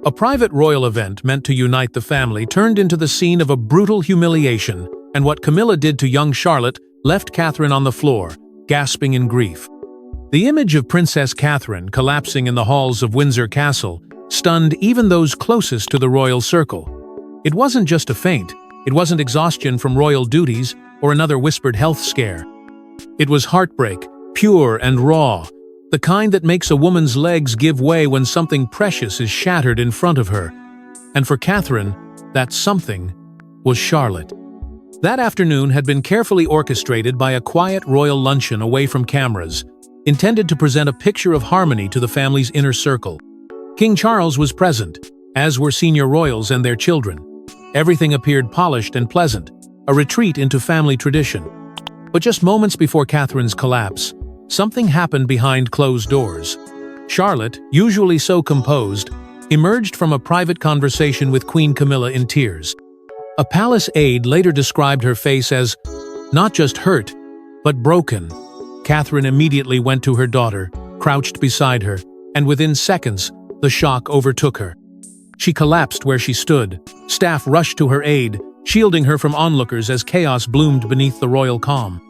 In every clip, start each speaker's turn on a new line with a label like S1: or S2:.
S1: A private royal event meant to unite the family turned into the scene of a brutal humiliation, and what Camilla did to young Charlotte left Catherine on the floor, gasping in grief. The image of Princess Catherine collapsing in the halls of Windsor Castle stunned even those closest to the royal circle. It wasn't just a faint, it wasn't exhaustion from royal duties or another whispered health scare. It was heartbreak, pure and raw, the kind that makes a woman's legs give way when something precious is shattered in front of her. And for Catherine, that something was Charlotte. That afternoon had been carefully orchestrated by a quiet royal luncheon away from cameras, intended to present a picture of harmony to the family's inner circle. King Charles was present, as were senior royals and their children. Everything appeared polished and pleasant, a retreat into family tradition. But just moments before Catherine's collapse, something happened behind closed doors. Charlotte, usually so composed, emerged from a private conversation with Queen Camilla in tears. A palace aide later described her face as not just hurt, but broken. Catherine immediately went to her daughter, crouched beside her, and within seconds, the shock overtook her. She collapsed where she stood. Staff rushed to her aid, shielding her from onlookers as chaos bloomed beneath the royal calm.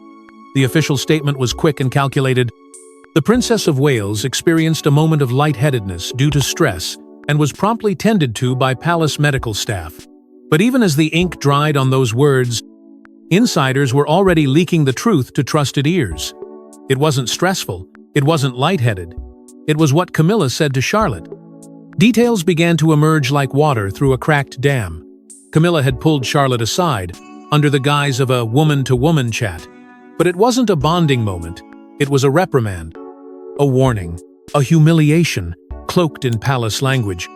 S1: The official statement was quick and calculated. The Princess of Wales experienced a moment of lightheadedness due to stress and was promptly tended to by palace medical staff. But even as the ink dried on those words, insiders were already leaking the truth to trusted ears. It wasn't stressful, it wasn't lightheaded. It was what Camilla said to Charlotte. Details began to emerge like water through a cracked dam. Camilla had pulled Charlotte aside, under the guise of a woman-to-woman chat. But it wasn't a bonding moment, it was a reprimand. A warning, a humiliation, cloaked in palace language.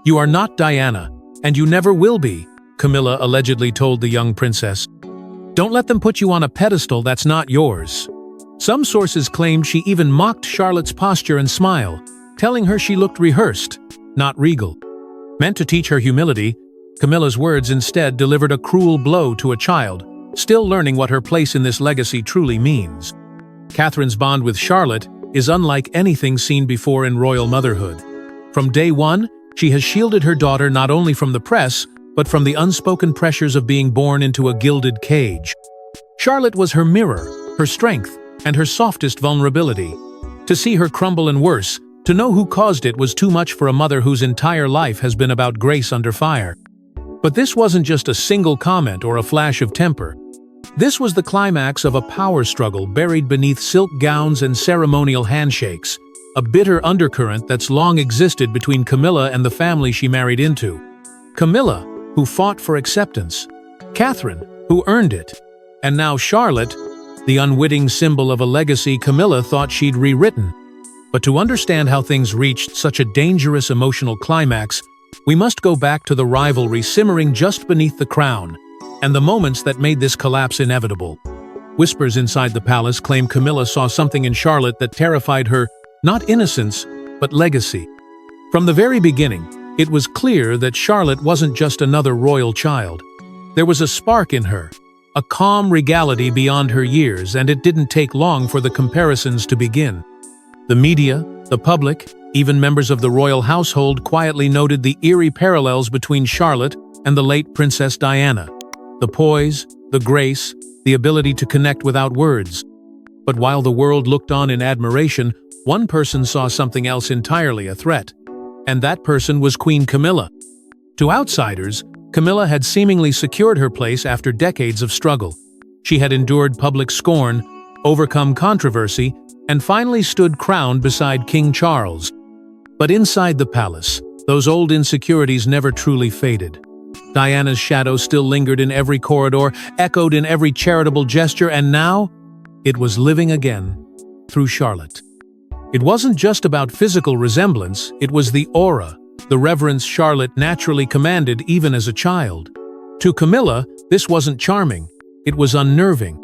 S1: "You are not Diana, and you never will be," Camilla allegedly told the young princess. "Don't let them put you on a pedestal that's not yours." Some sources claimed she even mocked Charlotte's posture and smile, telling her she looked rehearsed, not regal. Meant to teach her humility, Camilla's words instead delivered a cruel blow to a child, still learning what her place in this legacy truly means. Catherine's bond with Charlotte is unlike anything seen before in royal motherhood. From day one, she has shielded her daughter not only from the press, but from the unspoken pressures of being born into a gilded cage. Charlotte was her mirror, her strength, and her softest vulnerability. To see her crumble and worse, to know who caused it was too much for a mother whose entire life has been about grace under fire. But this wasn't just a single comment or a flash of temper. This was the climax of a power struggle buried beneath silk gowns and ceremonial handshakes, a bitter undercurrent that's long existed between Camilla and the family she married into. Camilla, who fought for acceptance. Catherine, who earned it. And now Charlotte, the unwitting symbol of a legacy Camilla thought she'd rewritten. But to understand how things reached such a dangerous emotional climax, we must go back to the rivalry simmering just beneath the crown, and the moments that made this collapse inevitable. Whispers inside the palace claim Camilla saw something in Charlotte that terrified her, not innocence, but legacy. From the very beginning, it was clear that Charlotte wasn't just another royal child. There was a spark in her, a calm regality beyond her years, and it didn't take long for the comparisons to begin. The media, the public, even members of the royal household quietly noted the eerie parallels between Charlotte and the late Princess Diana. The poise, the grace, the ability to connect without words. But while the world looked on in admiration, one person saw something else entirely, a threat. And that person was Queen Camilla. To outsiders, Camilla had seemingly secured her place after decades of struggle. She had endured public scorn, overcome controversy, and finally stood crowned beside King Charles. But inside the palace, those old insecurities never truly faded. Diana's shadow still lingered in every corridor, echoed in every charitable gesture, and now it was living again through Charlotte. It wasn't just about physical resemblance, it was the aura, the reverence Charlotte naturally commanded even as a child. To Camilla, this wasn't charming, it was unnerving.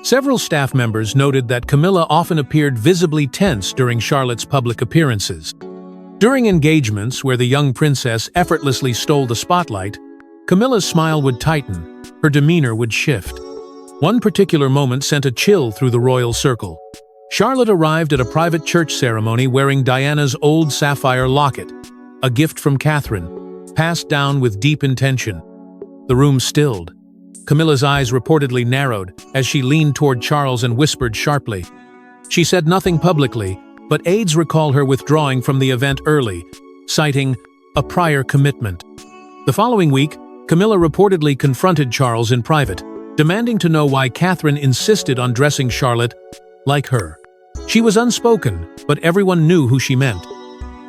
S1: Several staff members noted that Camilla often appeared visibly tense during Charlotte's public appearances. During engagements where the young princess effortlessly stole the spotlight, Camilla's smile would tighten, her demeanor would shift. One particular moment sent a chill through the royal circle. Charlotte arrived at a private church ceremony wearing Diana's old sapphire locket, a gift from Catherine, passed down with deep intention. The room stilled. Camilla's eyes reportedly narrowed as she leaned toward Charles and whispered sharply. She said nothing publicly, but aides recall her withdrawing from the event early, citing a prior commitment. The following week, Camilla reportedly confronted Charles in private, demanding to know why Catherine insisted on dressing Charlotte like her. She was unspoken, but everyone knew who she meant.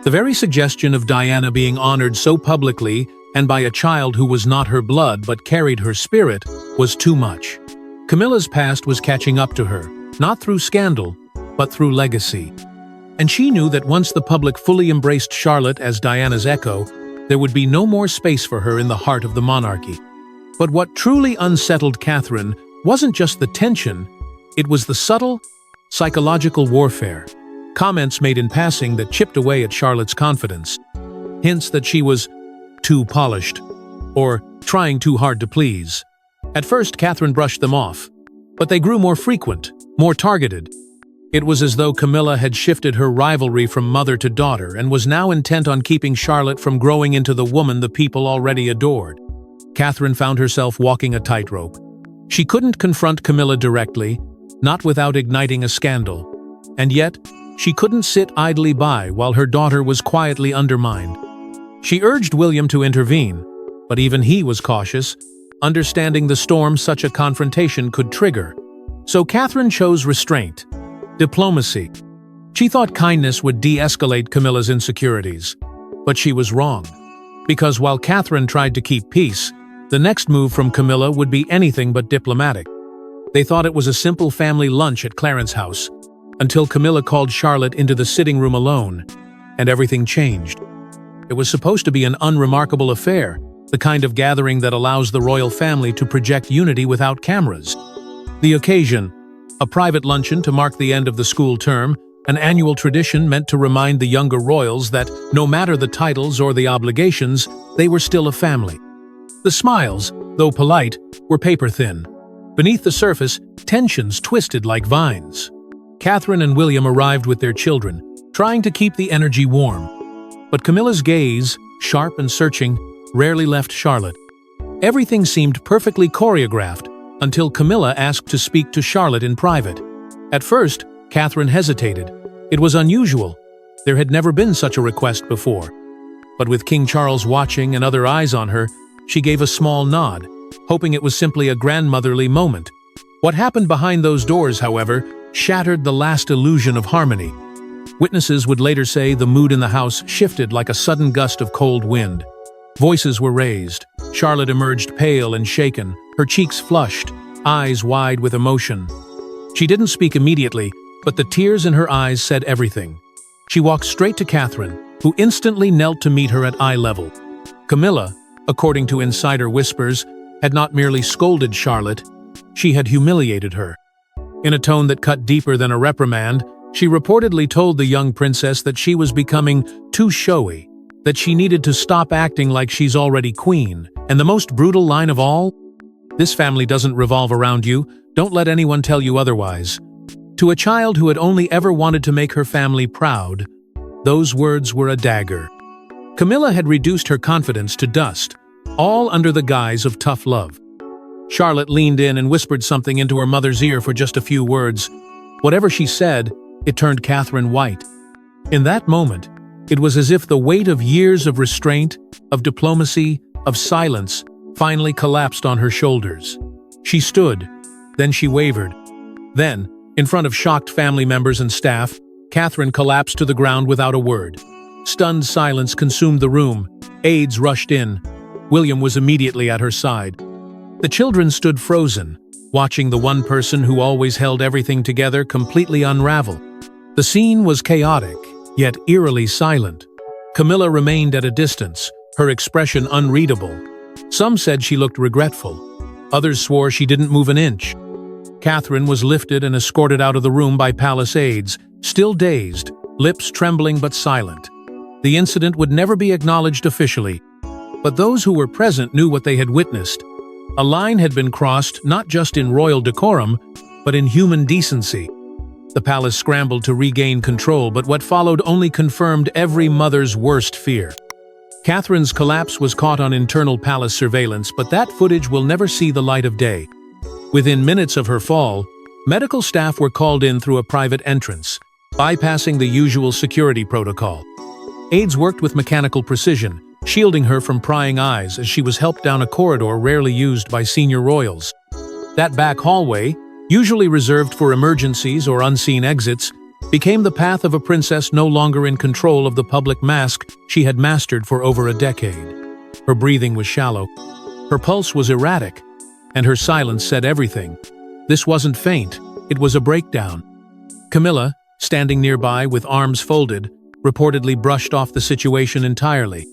S1: The very suggestion of Diana being honored so publicly and by a child who was not her blood but carried her spirit was too much. Camilla's past was catching up to her, not through scandal, but through legacy. And she knew that once the public fully embraced Charlotte as Diana's echo, there would be no more space for her in the heart of the monarchy. But what truly unsettled Catherine wasn't just the tension, it was the subtle, psychological warfare. Comments made in passing that chipped away at Charlotte's confidence. Hints that she was too polished, or trying too hard to please. At first, Catherine brushed them off, but they grew more frequent, more targeted. It was as though Camilla had shifted her rivalry from mother to daughter and was now intent on keeping Charlotte from growing into the woman the people already adored. Catherine found herself walking a tightrope. She couldn't confront Camilla directly, not without igniting a scandal. And yet, she couldn't sit idly by while her daughter was quietly undermined. She urged William to intervene, but even he was cautious, understanding the storm such a confrontation could trigger. So Catherine chose restraint, diplomacy. She thought kindness would de-escalate Camilla's insecurities. But she was wrong. Because while Catherine tried to keep peace, the next move from Camilla would be anything but diplomatic. They thought it was a simple family lunch at Clarence's house, until Camilla called Charlotte into the sitting room alone, and everything changed. It was supposed to be an unremarkable affair, the kind of gathering that allows the royal family to project unity without cameras. The occasion, a private luncheon to mark the end of the school term, an annual tradition meant to remind the younger royals that, no matter the titles or the obligations, they were still a family. The smiles, though polite, were paper-thin. Beneath the surface, tensions twisted like vines. Catherine and William arrived with their children, trying to keep the energy warm. But Camilla's gaze, sharp and searching, rarely left Charlotte. Everything seemed perfectly choreographed until Camilla asked to speak to Charlotte in private. At first, Catherine hesitated. It was unusual. There had never been such a request before. But with King Charles watching and other eyes on her, she gave a small nod, hoping it was simply a grandmotherly moment. What happened behind those doors, however, shattered the last illusion of harmony. Witnesses would later say the mood in the house shifted like a sudden gust of cold wind. Voices were raised. Charlotte emerged pale and shaken, her cheeks flushed, eyes wide with emotion. She didn't speak immediately, but the tears in her eyes said everything. She walked straight to Catherine, who instantly knelt to meet her at eye level. Camilla, according to insider whispers, had not merely scolded Charlotte, she had humiliated her. In a tone that cut deeper than a reprimand, she reportedly told the young princess that she was becoming too showy, that she needed to stop acting like she's already queen, and the most brutal line of all, "This family doesn't revolve around you, don't let anyone tell you otherwise." To a child who had only ever wanted to make her family proud, those words were a dagger. Camilla had reduced her confidence to dust, all under the guise of tough love. Charlotte leaned in and whispered something into her mother's ear for just a few words. Whatever she said, it turned Catherine white. In that moment, it was as if the weight of years of restraint, of diplomacy, of silence, finally collapsed on her shoulders. She stood, then she wavered. Then, in front of shocked family members and staff, Catherine collapsed to the ground without a word. Stunned silence consumed the room. Aides rushed in. William was immediately at her side. The children stood frozen, watching the one person who always held everything together completely unravel. The scene was chaotic, yet eerily silent. Camilla remained at a distance, her expression unreadable. Some said she looked regretful. Others swore she didn't move an inch. Catherine was lifted and escorted out of the room by palace aides, still dazed, lips trembling but silent. The incident would never be acknowledged officially, but those who were present knew what they had witnessed. A line had been crossed not just in royal decorum, but in human decency. The palace scrambled to regain control, but what followed only confirmed every mother's worst fear. Catherine's collapse was caught on internal palace surveillance, but that footage will never see the light of day. Within minutes of her fall, medical staff were called in through a private entrance, bypassing the usual security protocol. Aides worked with mechanical precision, shielding her from prying eyes as she was helped down a corridor rarely used by senior royals. That back hallway, usually reserved for emergencies or unseen exits, became the path of a princess no longer in control of the public mask she had mastered for over a decade. Her breathing was shallow, her pulse was erratic, and her silence said everything. This wasn't faint, it was a breakdown. Camilla, standing nearby with arms folded, reportedly brushed off the situation entirely.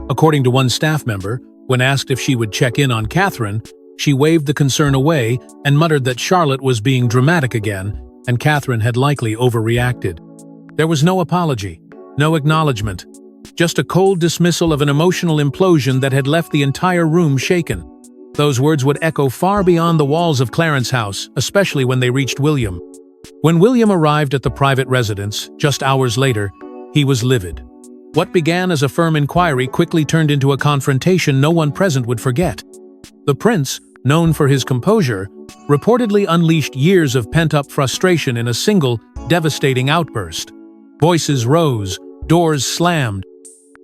S1: According to one staff member, when asked if she would check in on Catherine, she waved the concern away and muttered that Charlotte was being dramatic again, and Catherine had likely overreacted. There was no apology, no acknowledgement, just a cold dismissal of an emotional implosion that had left the entire room shaken. Those words would echo far beyond the walls of Clarence's house, especially when they reached William. When William arrived at the private residence, just hours later, he was livid. What began as a firm inquiry quickly turned into a confrontation no one present would forget. The prince, known for his composure, reportedly unleashed years of pent-up frustration in a single, devastating outburst. Voices rose, doors slammed.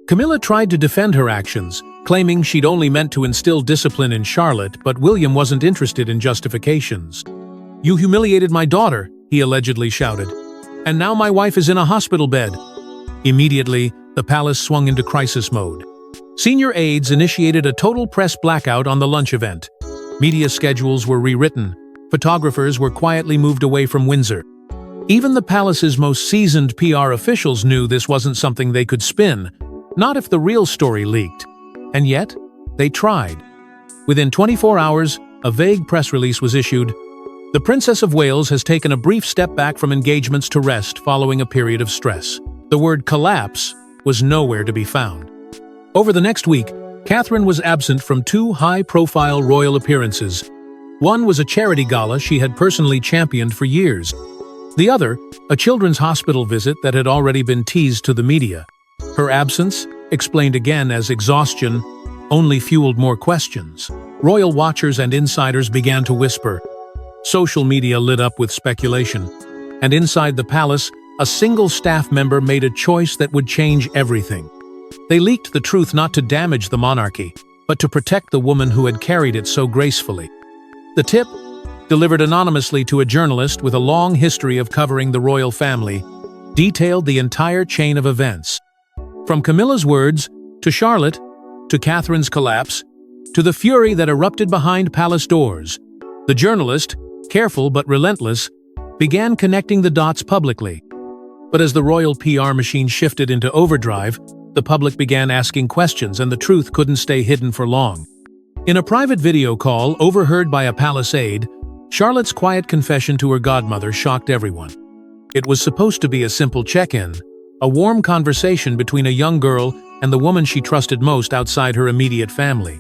S1: Camilla tried to defend her actions, claiming she'd only meant to instill discipline in Charlotte, but William wasn't interested in justifications. "You humiliated my daughter," he allegedly shouted, "and now my wife is in a hospital bed." Immediately, the palace swung into crisis mode. Senior aides initiated a total press blackout on the lunch event. Media schedules were rewritten. Photographers were quietly moved away from Windsor. Even the palace's most seasoned PR officials knew this wasn't something they could spin, not if the real story leaked. And yet, they tried. Within 24 hours, a vague press release was issued. The Princess of Wales has taken a brief step back from engagements to rest following a period of stress. The word collapse was nowhere to be found. Over the next week, Catherine was absent from two high-profile royal appearances. One was a charity gala she had personally championed for years. The other, a children's hospital visit that had already been teased to the media. Her absence, explained again as exhaustion, only fueled more questions. Royal watchers and insiders began to whisper. Social media lit up with speculation. And inside the palace, a single staff member made a choice that would change everything. They leaked the truth not to damage the monarchy, but to protect the woman who had carried it so gracefully. The tip, delivered anonymously to a journalist with a long history of covering the royal family, detailed the entire chain of events. From Camilla's words, to Charlotte, to Catherine's collapse, to the fury that erupted behind palace doors, the journalist, careful but relentless, began connecting the dots publicly. But as the royal PR machine shifted into overdrive, the public began asking questions and the truth couldn't stay hidden for long. In a private video call overheard by a palace aide, Charlotte's quiet confession to her godmother shocked everyone. It was supposed to be a simple check-in, a warm conversation between a young girl and the woman she trusted most outside her immediate family.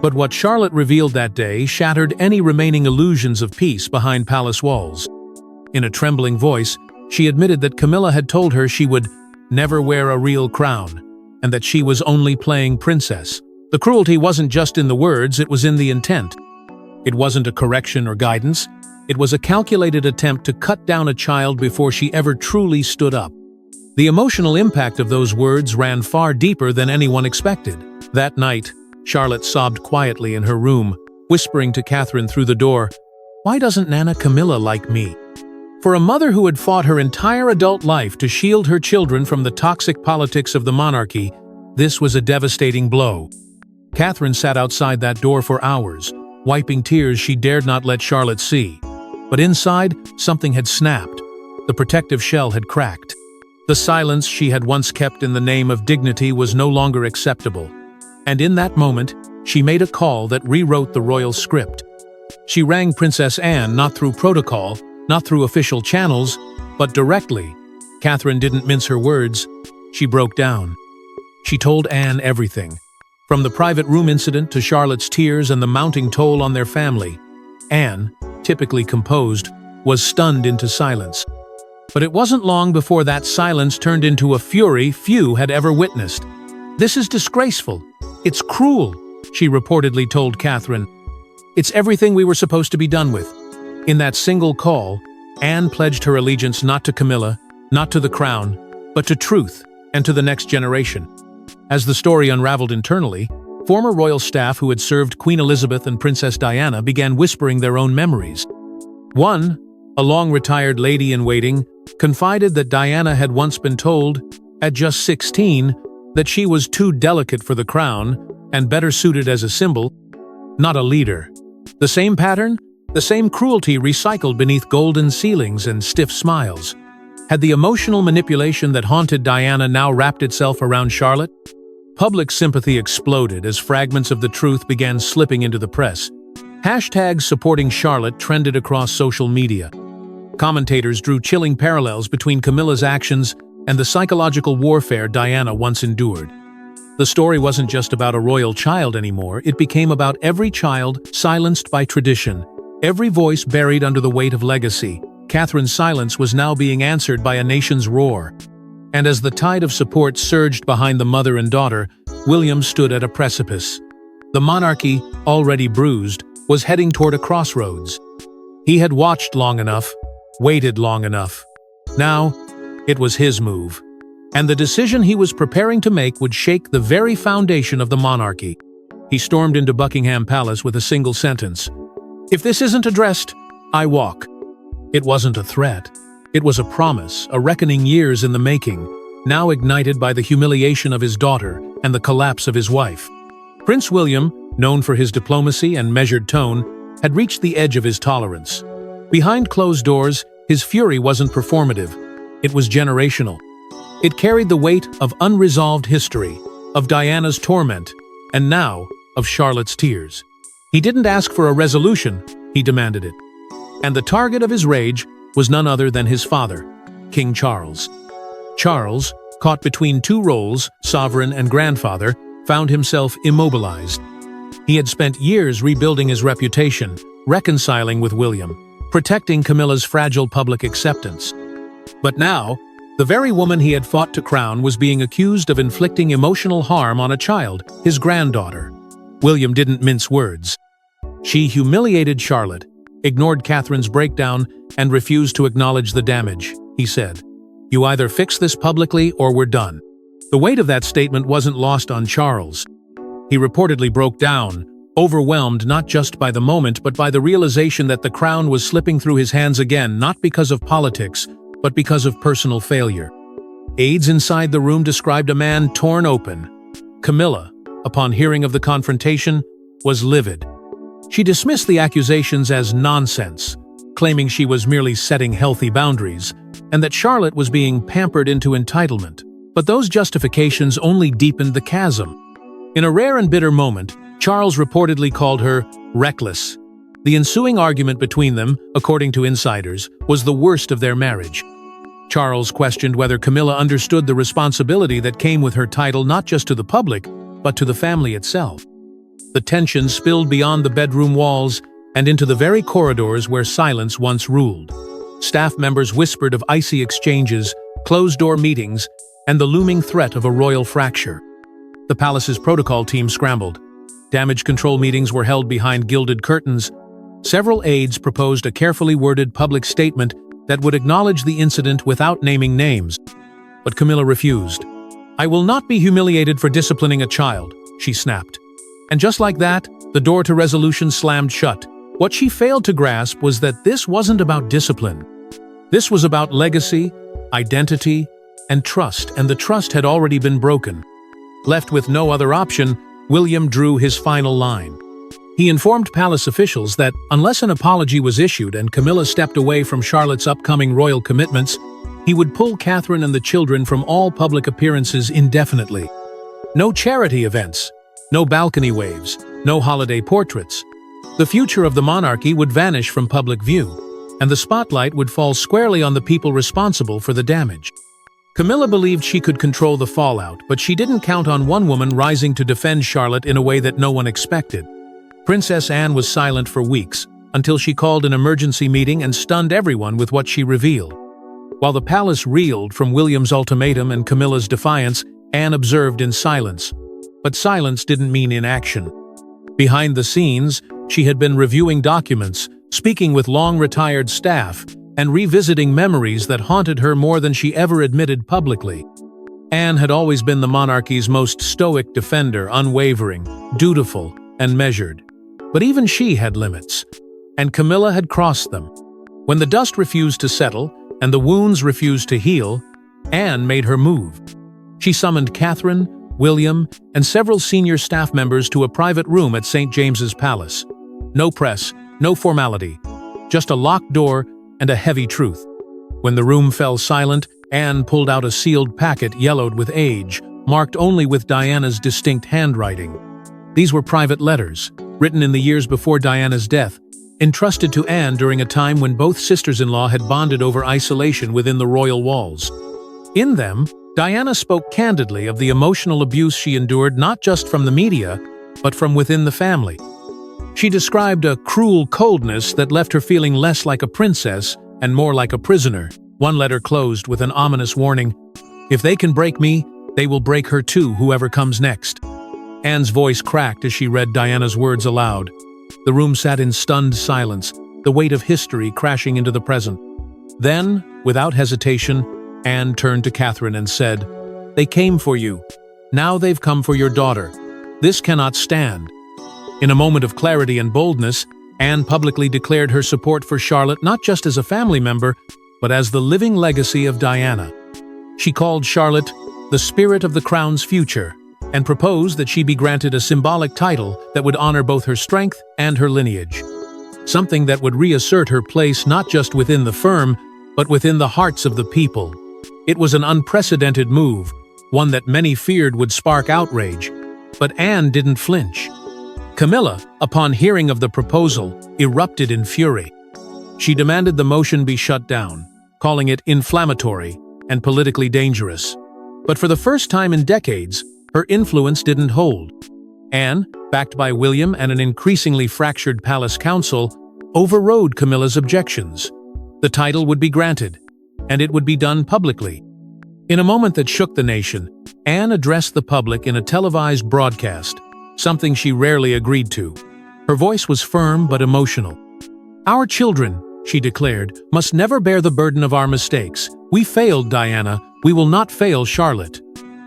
S1: But what Charlotte revealed that day shattered any remaining illusions of peace behind palace walls. In a trembling voice, she admitted that Camilla had told her she would never wear a real crown, and that she was only playing princess. The cruelty wasn't just in the words, it was in the intent. It wasn't a correction or guidance, it was a calculated attempt to cut down a child before she ever truly stood up. The emotional impact of those words ran far deeper than anyone expected. That night, Charlotte sobbed quietly in her room, whispering to Catherine through the door, "Why doesn't Nana Camilla like me?" For a mother who had fought her entire adult life to shield her children from the toxic politics of the monarchy, this was a devastating blow. Catherine sat outside that door for hours, wiping tears she dared not let Charlotte see. But inside, something had snapped. The protective shell had cracked. The silence she had once kept in the name of dignity was no longer acceptable. And in that moment, she made a call that rewrote the royal script. She rang Princess Anne not through protocol, not through official channels, but directly. Catherine didn't mince her words. She broke down. She told Anne everything. From the private room incident to Charlotte's tears and the mounting toll on their family. Anne, typically composed, was stunned into silence. But it wasn't long before that silence turned into a fury few had ever witnessed. "This is disgraceful. It's cruel," she reportedly told Catherine. "It's everything we were supposed to be done with." In that single call, Anne pledged her allegiance not to Camilla, not to the crown, but to truth and to the next generation. As the story unraveled internally, former royal staff who had served Queen Elizabeth and Princess Diana began whispering their own memories. One, a long-retired lady-in-waiting, confided that Diana had once been told, at just 16, that she was too delicate for the crown and better suited as a symbol, not a leader. The same pattern, the same cruelty recycled beneath golden ceilings and stiff smiles. Had the emotional manipulation that haunted Diana now wrapped itself around Charlotte? Public sympathy exploded as fragments of the truth began slipping into the press. Hashtags supporting Charlotte trended across social media. Commentators drew chilling parallels between Camilla's actions and the psychological warfare Diana once endured. The story wasn't just about a royal child anymore, it became about every child silenced by tradition, every voice buried under the weight of legacy. Catherine's silence was now being answered by a nation's roar. And as the tide of support surged behind the mother and daughter, William stood at a precipice. The monarchy, already bruised, was heading toward a crossroads. He had watched long enough, waited long enough. Now, it was his move. And the decision he was preparing to make would shake the very foundation of the monarchy. He stormed into Buckingham Palace with a single sentence. "If this isn't addressed, I walk." It wasn't a threat. It was a promise, a reckoning years in the making, now ignited by the humiliation of his daughter and the collapse of his wife. Prince William, known for his diplomacy and measured tone, had reached the edge of his tolerance. Behind closed doors, his fury wasn't performative. It was generational. It carried the weight of unresolved history, of Diana's torment, and now of Charlotte's tears. He didn't ask for a resolution, he demanded it. And the target of his rage was none other than his father, King Charles. Charles, caught between two roles, sovereign and grandfather, found himself immobilized. He had spent years rebuilding his reputation, reconciling with William, protecting Camilla's fragile public acceptance. But now, the very woman he had fought to crown was being accused of inflicting emotional harm on a child, his granddaughter. William didn't mince words. She humiliated Charlotte, ignored Catherine's breakdown, and refused to acknowledge the damage, he said. "You either fix this publicly or we're done." The weight of that statement wasn't lost on Charles. He reportedly broke down, overwhelmed not just by the moment but by the realization that the crown was slipping through his hands again, not because of politics, but because of personal failure. Aides inside the room described a man torn open. Camilla, upon hearing of the confrontation, was livid. She dismissed the accusations as nonsense, claiming she was merely setting healthy boundaries, and that Charlotte was being pampered into entitlement. But those justifications only deepened the chasm. In a rare and bitter moment, Charles reportedly called her reckless. The ensuing argument between them, according to insiders, was the worst of their marriage. Charles questioned whether Camilla understood the responsibility that came with her title not just to the public, but to the family itself. The tension spilled beyond the bedroom walls and into the very corridors where silence once ruled. Staff members whispered of icy exchanges, closed-door meetings, and the looming threat of a royal fracture. The palace's protocol team scrambled. Damage control meetings were held behind gilded curtains. Several aides proposed a carefully worded public statement that would acknowledge the incident without naming names. But Camilla refused. "I will not be humiliated for disciplining a child," she snapped. And just like that, the door to resolution slammed shut. What she failed to grasp was that this wasn't about discipline. This was about legacy, identity, and trust, and the trust had already been broken. Left with no other option, William drew his final line. He informed palace officials that, unless an apology was issued and Camilla stepped away from Charlotte's upcoming royal commitments, he would pull Catherine and the children from all public appearances indefinitely. No charity events, no balcony waves, no holiday portraits. The future of the monarchy would vanish from public view, and the spotlight would fall squarely on the people responsible for the damage. Camilla believed she could control the fallout, but she didn't count on one woman rising to defend Charlotte in a way that no one expected. Princess Anne was silent for weeks, until she called an emergency meeting and stunned everyone with what she revealed. While the palace reeled from William's ultimatum and Camilla's defiance, Anne observed in silence. But silence didn't mean inaction. Behind the scenes, she had been reviewing documents, speaking with long-retired staff, and revisiting memories that haunted her more than she ever admitted publicly. Anne had always been the monarchy's most stoic defender, unwavering, dutiful, and measured. But even she had limits, and Camilla had crossed them. When the dust refused to settle, and the wounds refused to heal, Anne made her move. She summoned Catherine, William, and several senior staff members to a private room at St. James's Palace. No press, no formality, just a locked door and a heavy truth. When the room fell silent, Anne pulled out a sealed packet yellowed with age, marked only with Diana's distinct handwriting. These were private letters, written in the years before Diana's death, entrusted to Anne during a time when both sisters-in-law had bonded over isolation within the royal walls. In them, Diana spoke candidly of the emotional abuse she endured not just from the media, but from within the family. She described a cruel coldness that left her feeling less like a princess and more like a prisoner. One letter closed with an ominous warning, "If they can break me, they will break her too, whoever comes next." Anne's voice cracked as she read Diana's words aloud. The room sat in stunned silence, the weight of history crashing into the present. Then, without hesitation, Anne turned to Catherine and said, "They came for you. Now they've come for your daughter. This cannot stand." In a moment of clarity and boldness, Anne publicly declared her support for Charlotte not just as a family member, but as the living legacy of Diana. She called Charlotte the spirit of the crown's future, and proposed that she be granted a symbolic title that would honor both her strength and her lineage. Something that would reassert her place not just within the firm, but within the hearts of the people. It was an unprecedented move, one that many feared would spark outrage. But Anne didn't flinch. Camilla, upon hearing of the proposal, erupted in fury. She demanded the motion be shut down, calling it inflammatory and politically dangerous. But for the first time in decades, her influence didn't hold. Anne, backed by William and an increasingly fractured palace council, overrode Camilla's objections. The title would be granted, and it would be done publicly. In a moment that shook the nation, Anne addressed the public in a televised broadcast, something she rarely agreed to. Her voice was firm but emotional. "Our children," she declared, "must never bear the burden of our mistakes. We failed Diana, we will not fail Charlotte."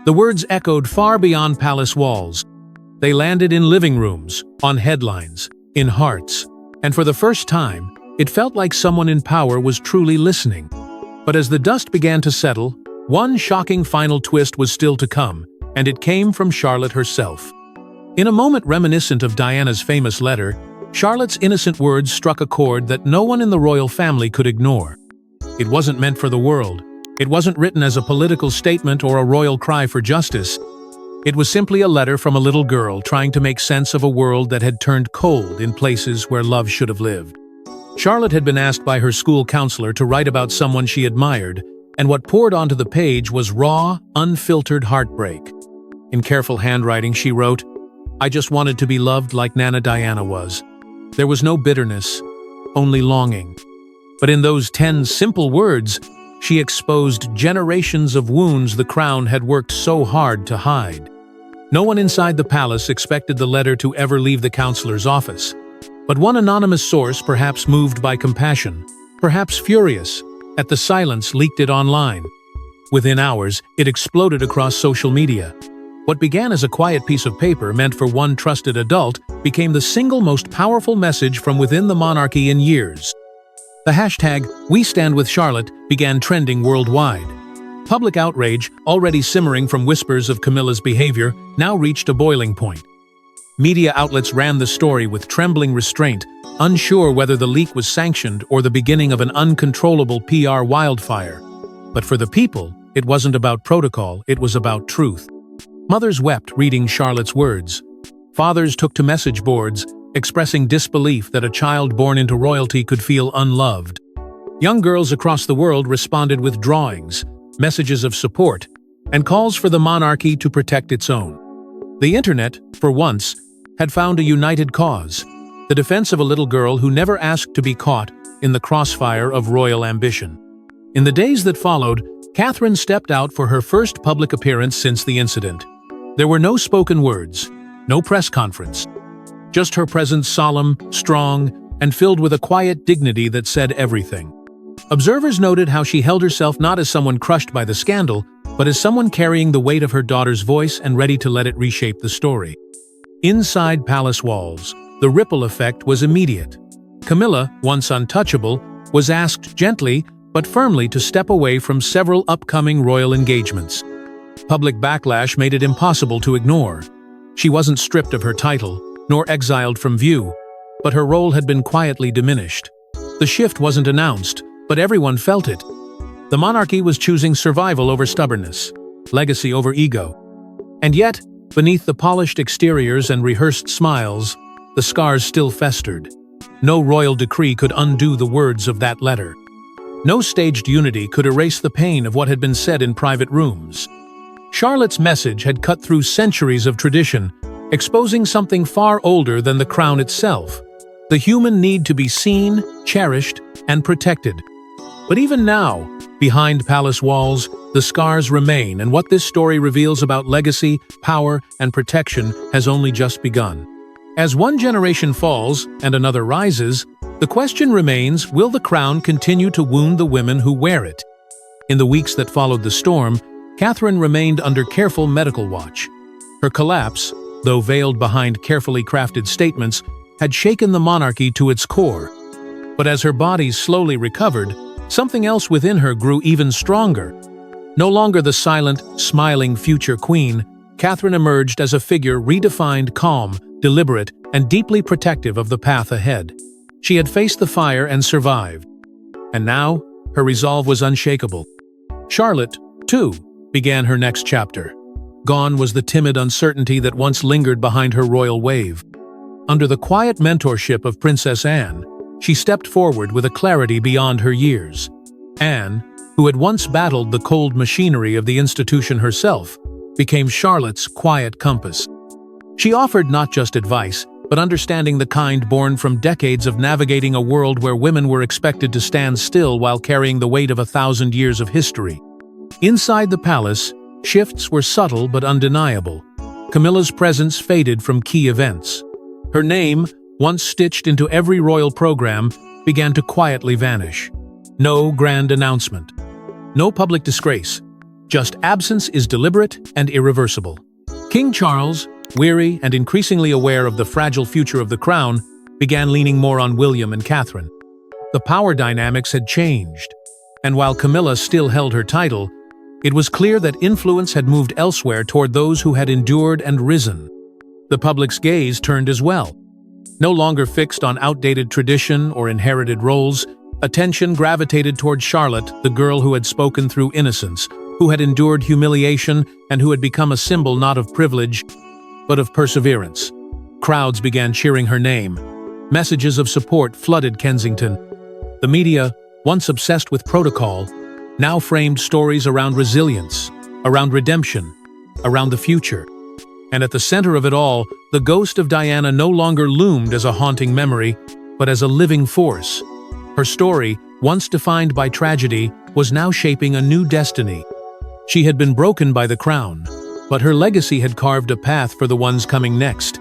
S1: The words echoed far beyond palace walls. They landed in living rooms, on headlines, in hearts. And for the first time, it felt like someone in power was truly listening. But as the dust began to settle, one shocking final twist was still to come, and it came from Charlotte herself. In a moment reminiscent of Diana's famous letter, Charlotte's innocent words struck a chord that no one in the royal family could ignore. It wasn't meant for the world. It wasn't written as a political statement or a royal cry for justice. It was simply a letter from a little girl trying to make sense of a world that had turned cold in places where love should have lived. Charlotte had been asked by her school counselor to write about someone she admired, and what poured onto the page was raw, unfiltered heartbreak. In careful handwriting, she wrote, "I just wanted to be loved like Nana Diana was." There was no bitterness, only longing. But in those 10 simple words, she exposed generations of wounds the crown had worked so hard to hide. No one inside the palace expected the letter to ever leave the counselor's office. But one anonymous source, perhaps moved by compassion, perhaps furious, at the silence leaked it online. Within hours, it exploded across social media. What began as a quiet piece of paper meant for one trusted adult became the single most powerful message from within the monarchy in years. The hashtag #WeStandWithCharlotte began trending worldwide. Public outrage, already simmering from whispers of Camilla's behavior, now reached a boiling point. Media outlets ran the story with trembling restraint, unsure whether the leak was sanctioned or the beginning of an uncontrollable PR wildfire. But for the people, it wasn't about protocol, it was about truth. Mothers wept reading Charlotte's words. Fathers took to message boards, expressing disbelief that a child born into royalty could feel unloved. Young girls across the world responded with drawings, messages of support, and calls for the monarchy to protect its own. The internet, for once, had found a united cause, the defense of a little girl who never asked to be caught in the crossfire of royal ambition. In the days that followed, Catherine stepped out for her first public appearance since the incident. There were no spoken words, no press conference. Just her presence, solemn, strong, and filled with a quiet dignity that said everything. Observers noted how she held herself not as someone crushed by the scandal, but as someone carrying the weight of her daughter's voice and ready to let it reshape the story. Inside palace walls, the ripple effect was immediate. Camilla, once untouchable, was asked gently but firmly to step away from several upcoming royal engagements. Public backlash made it impossible to ignore. She wasn't stripped of her title, nor exiled from view, but her role had been quietly diminished. The shift wasn't announced, but everyone felt it. The monarchy was choosing survival over stubbornness, legacy over ego. And yet, beneath the polished exteriors and rehearsed smiles, the scars still festered. No royal decree could undo the words of that letter. No staged unity could erase the pain of what had been said in private rooms. Charlotte's message had cut through centuries of tradition, exposing something far older than the crown itself: the human need to be seen, cherished, and protected. But even now, behind palace walls, the scars remain, and what this story reveals about legacy, power, and protection has only just begun. As one generation falls and another rises, the question remains, will the crown continue to wound the women who wear it? In the weeks that followed the storm, Catherine remained under careful medical watch. Her collapse, though veiled behind carefully crafted statements, had shaken the monarchy to its core. But as her body slowly recovered, something else within her grew even stronger. No longer the silent, smiling future queen, Catherine emerged as a figure redefined, calm, deliberate, and deeply protective of the path ahead. She had faced the fire and survived. And now, her resolve was unshakable. Charlotte, too, began her next chapter. Gone was the timid uncertainty that once lingered behind her royal wave. Under the quiet mentorship of Princess Anne, she stepped forward with a clarity beyond her years. Anne, who had once battled the cold machinery of the institution herself, became Charlotte's quiet compass. She offered not just advice, but understanding, the kind born from decades of navigating a world where women were expected to stand still while carrying the weight of 1,000 years of history. Inside the palace, shifts were subtle but undeniable. Camilla's presence faded from key events. Her name, once stitched into every royal program, began to quietly vanish. No grand announcement. No public disgrace. Just absence is deliberate and irreversible. King Charles, weary and increasingly aware of the fragile future of the crown, began leaning more on William and Catherine. The power dynamics had changed, and while Camilla still held her title, it was clear that influence had moved elsewhere toward those who had endured and risen. The public's gaze turned as well. No longer fixed on outdated tradition or inherited roles, attention gravitated toward Charlotte, the girl who had spoken through innocence, who had endured humiliation, and who had become a symbol not of privilege, but of perseverance. Crowds began cheering her name. Messages of support flooded Kensington. The media, once obsessed with protocol, now framed stories around resilience, around redemption, around the future. And at the center of it all, the ghost of Diana no longer loomed as a haunting memory, but as a living force. Her story, once defined by tragedy, was now shaping a new destiny. She had been broken by the crown, but her legacy had carved a path for the ones coming next.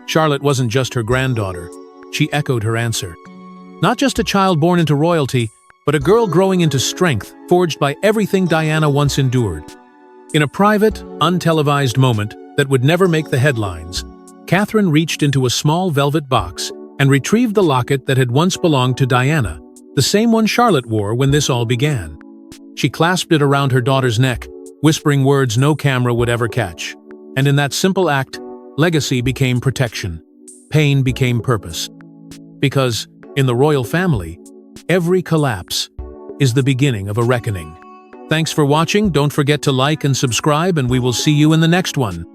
S1: Charlotte wasn't just her granddaughter. She echoed her answer. Not just a child born into royalty, but a girl growing into strength, forged by everything Diana once endured. In a private, untelevised moment that would never make the headlines, Catherine reached into a small velvet box and retrieved the locket that had once belonged to Diana, the same one Charlotte wore when this all began. She clasped it around her daughter's neck, whispering words no camera would ever catch. And in that simple act, legacy became protection. Pain became purpose. Because, in the royal family, every collapse is the beginning of a reckoning. Thanks for watching. Don't forget to like and subscribe, and we will see you in the next one.